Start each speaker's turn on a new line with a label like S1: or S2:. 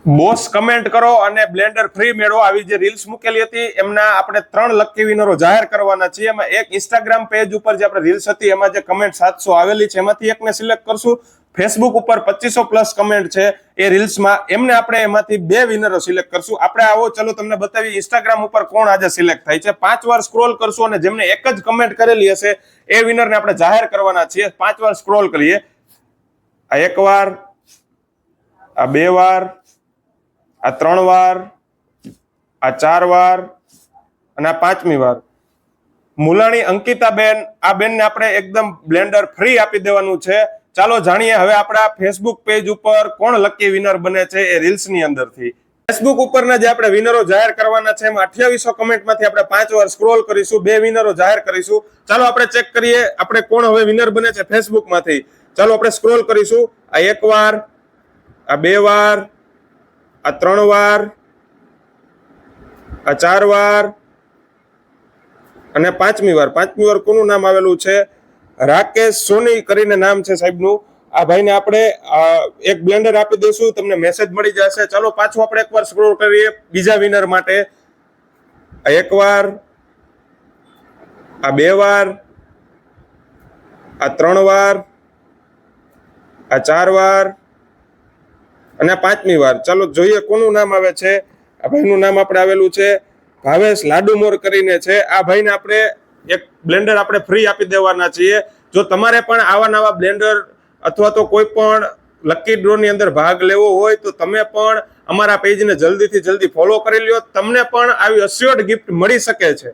S1: Boss comment કરો અને Blender free મેળવો. આવી જે રીલ્સ મૂકેલી હતી એમના આપણે 3 લકી વિનરો જાહેર કરવાના છીએ. એમાં એક ઇન્સ્ટાગ્રામ પેજ ઉપર જે આપણે રીલ્સ હતી એમાં જે કમેન્ટ 700 આવેલી છે એમાંથી એકને સિલેક્ટ કરશું. ફેસબુક ઉપર 2500+ કમેન્ટ છે એ રીલ્સમાં, એમને આપણે એમાંથી 2 વિનરો સિલેક્ટ કરશું. આપણે આવો ચલો તમને બતાવી ઇન્સ્ટાગ્રામ ઉપર કોણ આજે સિલેક્ટ થાય છે. 5 વાર સ્ક્રોલ કરશું અને જેમને એક જ કમેન્ટ કરેલી હશે એ વિનરને આપણે જાહેર કરવાના છીએ. 5 વાર સ્ક્રોલ કરીએ. આ 1 વાર, આ 2 વાર, આ 3 વાર, આ 4 વાર અને આ 5મી વાર. મુલાણી અંકિતાબેન, આ બેનને આપણે એકદમ બ્લેન્ડર ફ્રી આપી દેવાનું છે. ચાલો જાણીએ હવે આપણા ફેસબુક પેજ ઉપર કોણ લકી વિનર બને છે એ રીલ્સની અંદરથી. ફેસબુક ઉપરના જે આપણે વિનરો જાહેર કરવાના છે એમાં 2800 કમેન્ટમાંથી આપણે 5 વાર સ્ક્રોલ કરીશું, 2 વિનરો જાહેર કરીશું. ચાલો આપણે ચેક કરીએ આપણે કોણ હવે વિનર બને છે ફેસબુકમાંથી. ચાલો આપણે સ્ક્રોલ કરીશું. આ 1 વાર, આ 2 વાર, આ 3 વાર, આ 4 વાર અને 5મી વાર. 5મી વાર કોનું નામ આવેલું છે? રાકેશ સોની કરીને નામ છે સાહેબનું. આ ભાઈને આપણે એક બ્લેન્ડર આપી દઈશું, તમને મેસેજ મળી જશે. ચાલો પાછું આપણે એકવાર સ્ક્રોલ કરીએ બીજા વિનર માટે. આ 1 વાર, આ 2 વાર, આ 3 વાર, આ 4 વાર અને 5મી વાર. ચાલો જોઈએ કોનું નામ આવે છે. આ ભાઈનું નામ આપણે આવેલું છે ભાવેશ લાડુમોર કરીને છે. આ ભાઈને આપણે એક બ્લેન્ડર આપણે ફ્રી આપી દેવાના છીએ. જો તમારે પણ આવા નવા બ્લેન્ડર અથવા તો કોઈ પણ લકી ડ્રોની અંદર ભાગ લેવો હોય તો તમે પણ અમારા પેજને જલ્દીથી જલ્દી ફોલો કરી લ્યો. તમને પણ આવી અસ્યોર્ડ ગિફ્ટ મળી શકે છે.